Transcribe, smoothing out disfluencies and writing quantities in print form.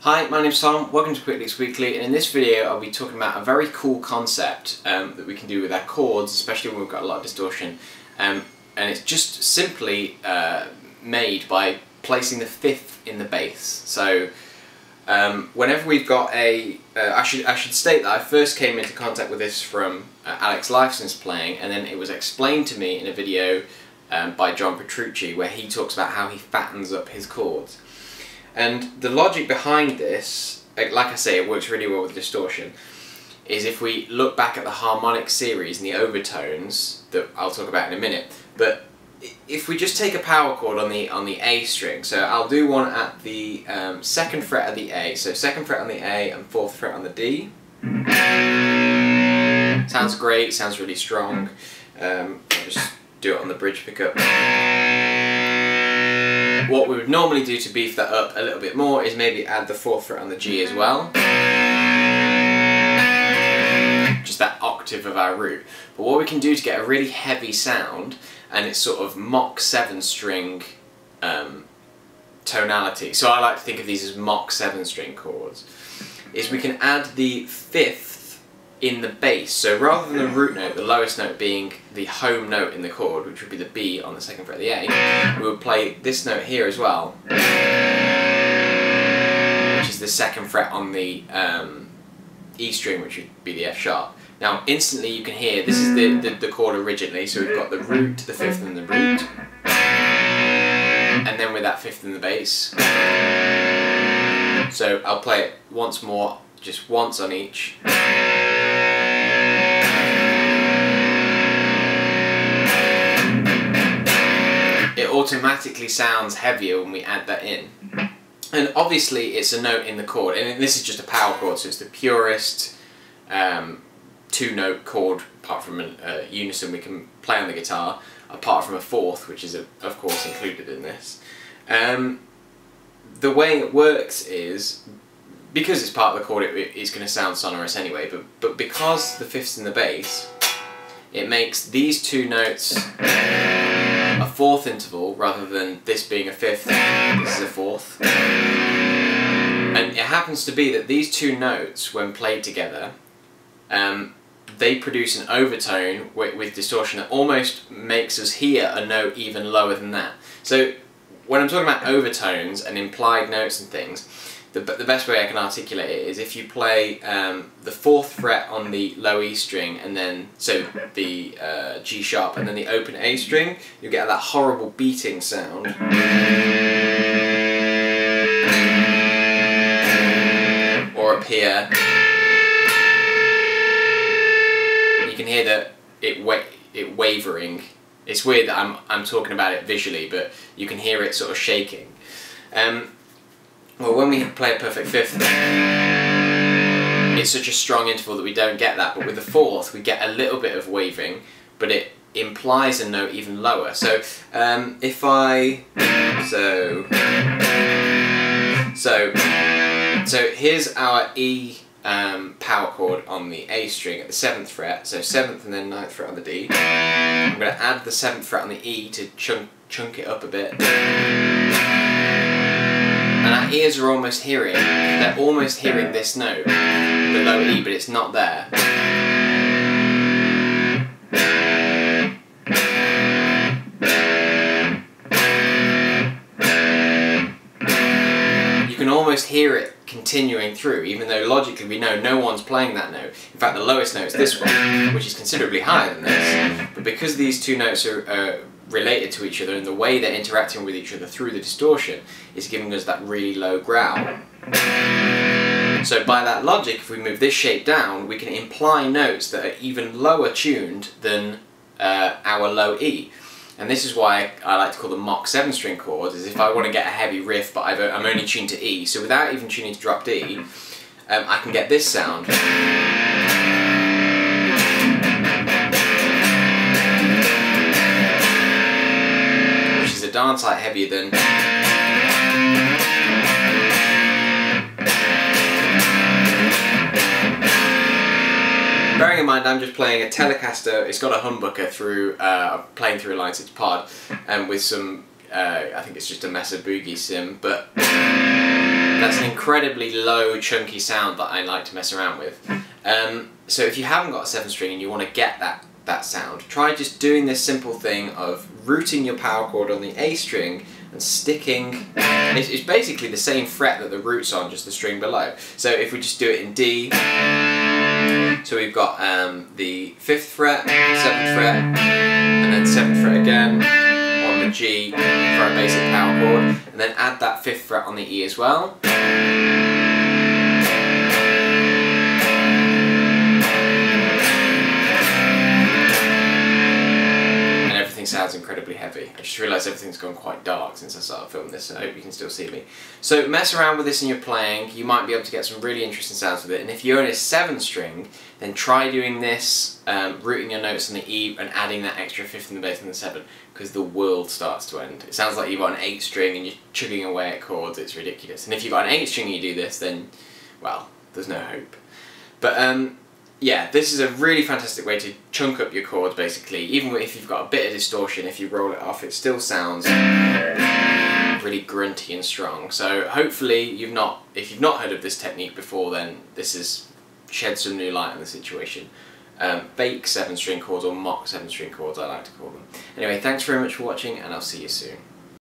Hi, my name's Tom, welcome to Quick Licks Weekly, and in this video I'll be talking about a very cool concept that we can do with our chords, especially when we've got a lot of distortion, and it's just simply made by placing the fifth in the bass. So whenever we've got a... I should state that I first came into contact with this from Alex Lifeson's playing, and then it was explained to me in a video by John Petrucci where he talks about how he fattens up his chords. And the logic behind this, like I say, it works really well with distortion, is if we look back at the harmonic series and the overtones that I'll talk about in a minute, but if we just take a power chord on the A string, so I'll do one at the 2nd fret of the A, so 2nd fret on the A and 4th fret on the D. Sounds great, sounds really strong. I'll just do it on the bridge pickup. What we would normally do to beef that up a little bit more is maybe add the 4th fret on the G as well. Just that octave of our root. But what we can do to get a really heavy sound, and it's sort of Mach 7 string tonality, so I like to think of these as Mach 7 string chords, is we can add the 5th in the bass. So rather than the root note, the lowest note being the home note in the chord, which would be the B on the 2nd fret of the A, we would play this note here as well, which is the 2nd fret on the E string, which would be the F sharp. Now instantly you can hear, this is the chord originally, so we've got the root, the 5th and the root, and then with that 5th in the bass. So I'll play it once more, just once on each. It automatically sounds heavier when we add that in. And obviously it's a note in the chord, and this is just a power chord, so it's the purest 2-note chord, apart from a unison we can play on the guitar, apart from a 4th, which is of course included in this. The way it works is, because it's part of the chord, it's going to sound sonorous anyway, but because the 5th's in the bass, it makes these two notes a 4th interval rather than this being a 5th, this is a 4th. And it happens to be that these two notes, when played together, they produce an overtone with distortion that almost makes us hear a note even lower than that. So when I'm talking about overtones and implied notes and things, the best way I can articulate it is if you play the 4th fret on the low E string, and then so the G sharp, and then the open A string, you get that horrible beating sound. Or up here, you can hear that it wavering. It's weird that I'm talking about it visually, but you can hear it sort of shaking. Well, when we play a perfect 5th, it's such a strong interval that we don't get that, but with the 4th we get a little bit of waving, but it implies a note even lower. So if I... So here's our E power chord on the A string at the 7th fret, so 7th and then 9th fret on the D. I'm going to add the 7th fret on the E to chunk it up a bit. And our ears are almost hearing, they're almost hearing this note, the low E, but it's not there. You can almost hear it continuing through, even though logically we know no one's playing that note. In fact, the lowest note is this one, which is considerably higher than this. But because these two notes are related to each other, and the way they're interacting with each other through the distortion is giving us that really low growl. So by that logic, if we move this shape down, we can imply notes that are even lower tuned than our low E. And this is why I like to call them Mach 7 string chords, is if I want to get a heavy riff but I'm only tuned to E, so without even tuning to drop D, I can get this sound. A darn sight heavier than... Bearing in mind I'm just playing a Telecaster, it's got a humbucker through, playing through a Line 6 pod, and with some, I think it's just a Mesa Boogie sim, but That's an incredibly low, chunky sound that I like to mess around with. So if you haven't got a 7 string and you want to get that sound, try just doing this simple thing of rooting your power chord on the A string and sticking. It's basically the same fret that the root's on, just the string below. So if we just do it in D, so we've got the 5th fret, 7th fret, and then 7th fret again on the G for a basic power chord, and then add that 5th fret on the E as well. Sounds incredibly heavy. I just realised everything's gone quite dark since I started filming this, so I hope you can still see me. So mess around with this in your playing, you might be able to get some really interesting sounds with it, and if you own a 7 string, then try doing this, rooting your notes on the E and adding that extra 5th in the bass and the 7, because the world starts to end. It sounds like you've got an 8 string and you're chugging away at chords, it's ridiculous. And if you've got an 8 string and you do this, then, well, there's no hope. But yeah, this is a really fantastic way to chunk up your chords basically. Even if you've got a bit of distortion, if you roll it off, it still sounds really grunty and strong. So hopefully if you've not heard of this technique before, then this has shed some new light on the situation. Fake 7 string chords, or mock 7 string chords I like to call them. Anyway, thanks very much for watching, and I'll see you soon.